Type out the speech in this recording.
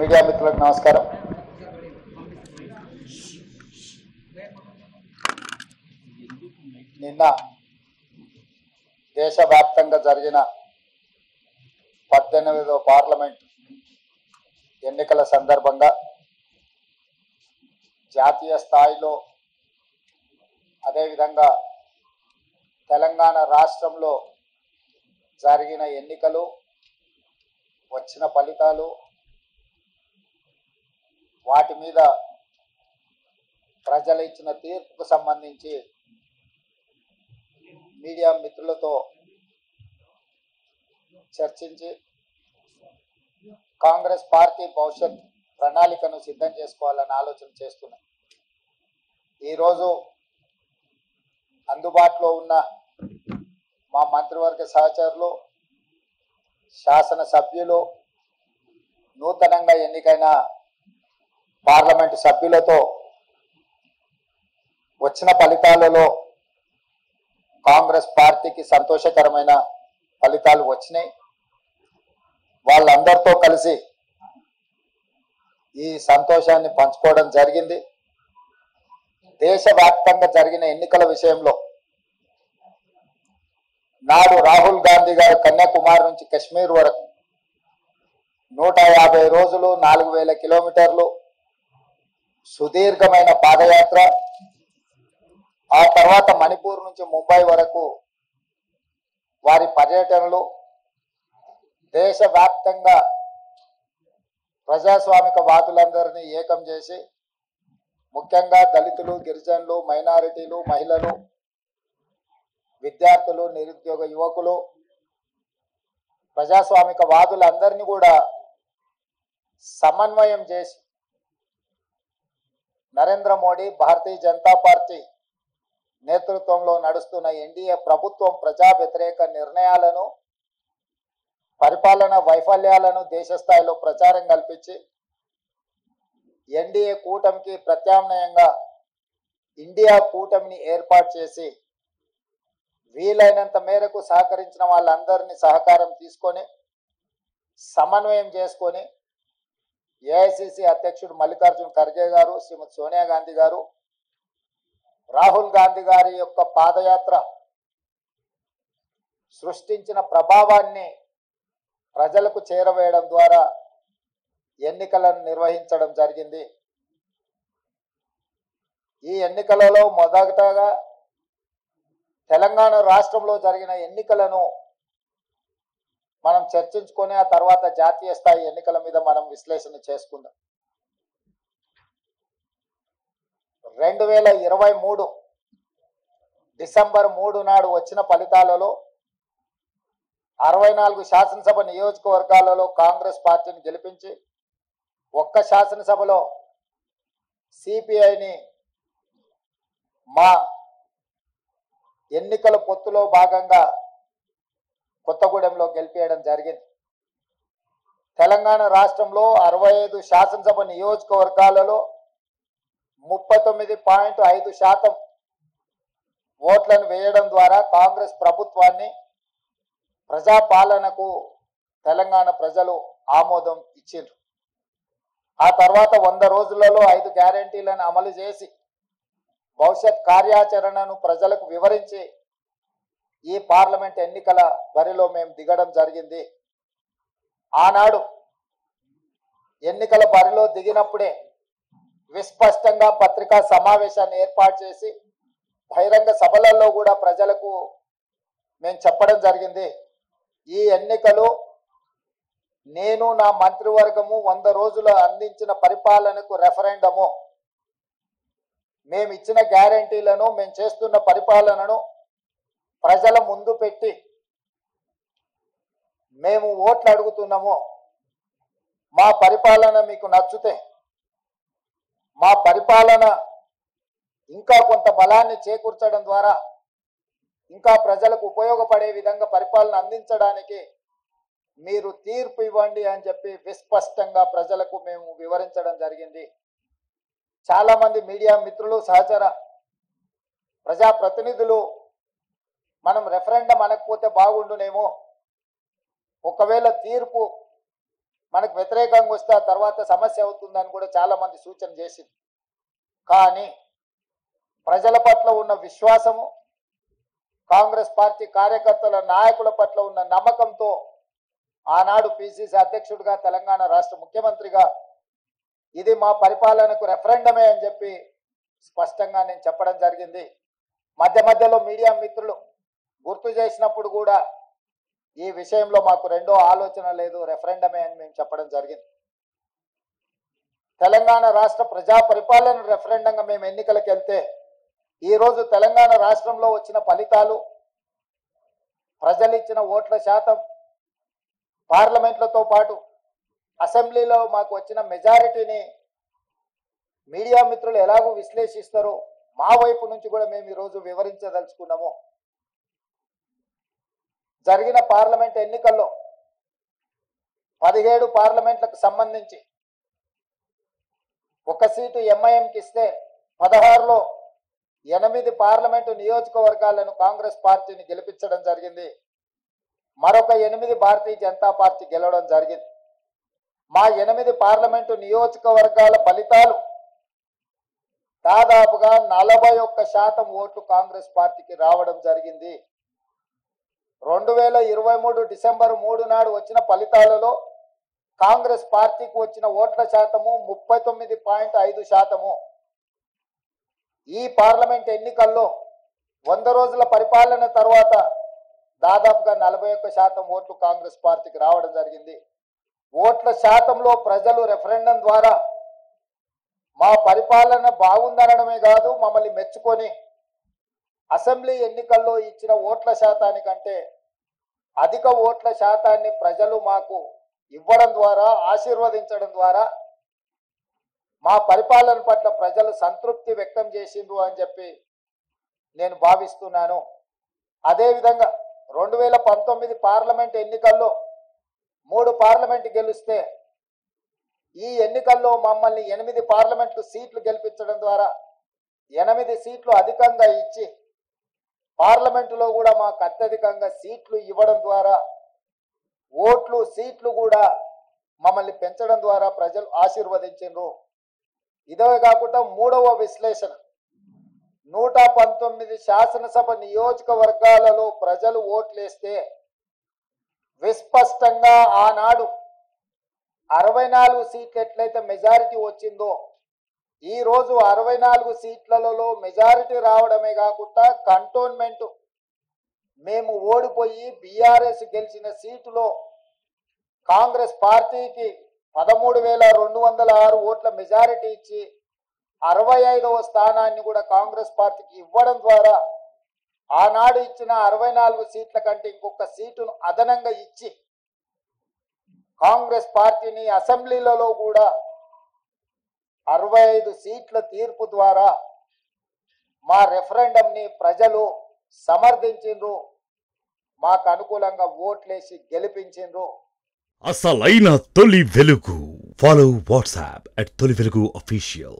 Media మిత్రులకు నమస్కారం. నిన్న దేశవ్యాప్తంగా జరిగిన 18వ పార్లమెంట్ ఎన్నికల సందర్భంగా జాతీయ స్థాయిలో అదేవిధంగా తెలంగాణ రాష్ట్రంలో జరిగిన ఎన్నికలు, వచ్చిన ఫలితాలు, వాటి మీద ప్రజలు ఇచ్చిన తీర్పుకు సంబంధించి మీడియా మిత్రులతో చర్చించి కాంగ్రెస్ పార్టీ భవిష్యత్ ప్రణాళికను సిద్ధం చేసుకోవాలని ఆలోచన చేస్తున్నాం. ఈరోజు అందుబాటులో ఉన్న మా మంత్రివర్గ సహచరులు, శాసనసభ్యులు, నూతనంగా ఎన్నికైన పార్లమెంటు సభ్యులతో వచ్చిన ఫలితాలలో కాంగ్రెస్ పార్టీకి సంతోషకరమైన ఫలితాలు వచ్చినాయి. వాళ్ళందరితో కలిసి ఈ సంతోషాన్ని పంచుకోవడం జరిగింది. దేశవ్యాప్తంగా జరిగిన ఎన్నికల విషయంలో నాడు రాహుల్ గాంధీ గారు కన్యాకుమారి నుంచి కశ్మీర్ వరకు 150 రోజులు 4000 కిలోమీటర్లు సుదీర్ఘమైన పాదయాత్ర, ఆ తర్వాత మణిపూర్ నుంచి ముంబై వరకు వారి పర్యటనలు, దేశవ్యాప్తంగా ప్రజాస్వామిక వాదులందరినీ ఏకం చేసి ముఖ్యంగా దళితులు, గిరిజనులు, మైనారిటీలు, మహిళలు, విద్యార్థులు, నిరుద్యోగ యువకులు, ప్రజాస్వామిక వాదులందరినీ కూడా సమన్వయం చేసి నరేంద్ర మోడీ, భారతీయ జనతా పార్టీ నేతృత్వంలో నడుస్తున్న ఎన్డీఏ ప్రభుత్వం ప్రజా వ్యతిరేక నిర్ణయాలను, పరిపాలన వైఫల్యాలను దేశ స్థాయిలో ప్రచారం కల్పించి ఎన్డీఏ కూటమికి ప్రత్యామ్నాయంగా ఇండియా కూటమిని ఏర్పాటు చేసి వీలైనంత మేరకు సహకరించిన వాళ్ళందరినీ సహకారం తీసుకొని సమన్వయం చేసుకొని ఏఐసిసి అధ్యక్షుడు మల్లికార్జున్ ఖర్గే గారు, శ్రీమతి సోనియా గాంధీ గారు, రాహుల్ గాంధీ గారి యొక్క పాదయాత్ర సృష్టించిన ప్రభావాన్ని ప్రజలకు చేరవేయడం ద్వారా ఎన్నికలను నిర్వహించడం జరిగింది. ఈ ఎన్నికలలో మొదటగా తెలంగాణ రాష్ట్రంలో జరిగిన ఎన్నికలను మనం చర్చించుకొని ఆ తర్వాత జాతీయ స్థాయి ఎన్నికల మీద మనం విశ్లేషణ చేసుకుందాం. 2023 డిసెంబర్ 3 నాడు వచ్చిన ఫలితాలలో 64 శాసనసభ నియోజకవర్గాలలో కాంగ్రెస్ పార్టీని గెలిపించి ఒక్క శాసనసభలో సిపిఐని మా ఎన్నికల పొత్తులో భాగంగా కొత్తగూడెంలో గెలిపేయడం జరిగింది. తెలంగాణ రాష్ట్రంలో 65 శాసనసభ నియోజకవర్గాలలో 39.5% ఓట్లను వేయడం ద్వారా కాంగ్రెస్ ప్రభుత్వాన్ని, ప్రజాపాలనకు తెలంగాణ ప్రజలు ఆమోదం ఇచ్చిండ్రు. ఆ తర్వాత 100 రోజులలో 5 గ్యారెంటీలను అమలు చేసి భవిష్యత్ కార్యాచరణను ప్రజలకు వివరించి ఈ పార్లమెంట్ ఎన్నికల బరిలో మేము దిగడం జరిగింది. ఆనాడు ఎన్నికల బరిలో దిగినప్పుడే విస్పష్టంగా పత్రికా సమావేశాన్ని ఏర్పాటు చేసి బహిరంగ సభలలో కూడా ప్రజలకు మేము చెప్పడం జరిగింది. ఈ ఎన్నికలు నేను, నా మంత్రివర్గము 100 రోజులు అందించిన పరిపాలనకు రెఫరెండము, మేము ఇచ్చిన గ్యారెంటీలను, మేము చేస్తున్న పరిపాలనను ప్రజల ముందు పెట్టి మేము ఓట్లు అడుగుతున్నాము. మా పరిపాలన మీకు నచ్చితే, మా పరిపాలన ఇంకా కొంత బలాన్ని చేకూర్చడం ద్వారా ఇంకా ప్రజలకు ఉపయోగపడే విధంగా పరిపాలన అందించడానికి మీరు తీర్పు ఇవ్వండి అని చెప్పి విస్పష్టంగా ప్రజలకు మేము వివరించడం జరిగింది. చాలా మంది మీడియా మిత్రులు, సహచర ప్రజాప్రతినిధులు మనం రెఫరెండం అనకపోతే బాగుండునేమో, ఒకవేళ తీర్పు మనకు వ్యతిరేకంగా వస్తే ఆ తర్వాత సమస్య అవుతుందని కూడా చాలా మంది సూచన చేసింది. కానీ ప్రజల పట్ల ఉన్న విశ్వాసము, కాంగ్రెస్ పార్టీ కార్యకర్తల నాయకుల పట్ల ఉన్న నమ్మకంతో ఆనాడు పిసిసి అధ్యక్షుడిగా, తెలంగాణ రాష్ట్ర ముఖ్యమంత్రిగా ఇది మా పరిపాలనకు రెఫరెండమే అని చెప్పి స్పష్టంగా నేను చెప్పడం జరిగింది. మధ్య మధ్యలో మీడియా మిత్రులు గుర్తు చేసినప్పుడు కూడా ఈ విషయంలో మాకు రెండో ఆలోచన లేదు, రెఫరెండమే అని మేము చెప్పడం జరిగింది. తెలంగాణ రాష్ట్ర ప్రజా పరిపాలన రెఫరెండంగా మేము ఎన్నికలకు వెళ్తే ఈరోజు తెలంగాణ రాష్ట్రంలో వచ్చిన ఫలితాలు, ప్రజలు ఇచ్చిన ఓట్ల శాతం, పార్లమెంట్లతో పాటు అసెంబ్లీలో మాకు వచ్చిన మెజారిటీని మీడియా మిత్రులు ఎలాగో విశ్లేషిస్తారో మా వైపు నుంచి కూడా మేము ఈరోజు వివరించదలుచుకున్నాము. జరిగిన పార్లమెంట్ ఎన్నికల్లో 17 పార్లమెంట్లకు సంబంధించి ఒక సీటు ఎంఐఎంకి ఇస్తే 16లో 8 పార్లమెంటు నియోజకవర్గాలను కాంగ్రెస్ పార్టీని గెలిపించడం జరిగింది. మరొక 8 భారతీయ జనతా పార్టీ గెలవడం జరిగింది. మా 8 పార్లమెంటు నియోజకవర్గాల ఫలితాలు దాదాపుగా 41% ఓట్లు కాంగ్రెస్ పార్టీకి రావడం జరిగింది. 2023 డిసెంబర్ 3 నాడు వచ్చిన ఫలితాలలో కాంగ్రెస్ పార్టీకి వచ్చిన ఓట్ల శాతము 39.5%. ఈ పార్లమెంట్ ఎన్నికల్లో 100 రోజుల పరిపాలన తర్వాత దాదాపుగా 41% ఓట్లు కాంగ్రెస్ పార్టీకి రావడం జరిగింది. ఓట్ల శాతంలో ప్రజలు రెఫరెండం ద్వారా మా పరిపాలన బాగుందనడమే కాదు, మమ్మల్ని మెచ్చుకొని అసెంబ్లీ ఎన్నికల్లో ఇచ్చిన ఓట్ల శాతానికంటే అధిక ఓట్ల శాతాన్ని ప్రజలు మాకు ఇవ్వడం ద్వారా, ఆశీర్వదించడం ద్వారా మా పరిపాలన పట్ల ప్రజలు సంతృప్తి వ్యక్తం చేసిండ్రు అని చెప్పి నేను భావిస్తున్నాను. అదేవిధంగా 2019 పార్లమెంట్ ఎన్నికల్లో 3 పార్లమెంట్ గెలిస్తే ఈ ఎన్నికల్లో మమ్మల్ని 8 పార్లమెంటు సీట్లు గెలిపించడం ద్వారా 8 సీట్లు అధికంగా ఇచ్చి పార్లమెంటులో కూడా మాకు అత్యధికంగా సీట్లు ఇవ్వడం ద్వారా ఓట్లు, సీట్లు కూడా మమ్మల్ని పెంచడం ద్వారా ప్రజలు ఆశీర్వదించారు. ఇదే కాకుండా మూడవ విశ్లేషణ, 119 శాసనసభ నియోజకవర్గాలలో ప్రజలు ఓట్లేస్తే విస్పష్టంగా ఆనాడు 64 సీట్లు ఎట్లయితే మెజారిటీ వచ్చిందో ఈ రోజు 64 సీట్లలో మెజారిటీ రావడమే కాకుండా కంటోన్మెంట్ మేము ఓడిపోయి బీఆర్ఎస్ గెలిచిన సీటులో కాంగ్రెస్ పార్టీకి 13,206 ఓట్ల మెజారిటీ ఇచ్చి 65వ స్థానాన్ని కూడా కాంగ్రెస్ పార్టీకి ఇవ్వడం ద్వారా ఆనాడు ఇచ్చిన 64 సీట్ల కంటే ఇంకొక సీటును అదనంగా ఇచ్చి కాంగ్రెస్ పార్టీని అసెంబ్లీలలో కూడా 65 సీట్ల తీర్పు ద్వారా మా రెఫరెండంని ప్రజలు సమర్థించిండ్రు, మాకు అనుకూలంగా ఓట్లేసి గెలిపించిండ్రు. అసలైన తొలి వెలుగు. ఫాలో వాట్సాప్ @తొలి వెలుగు official.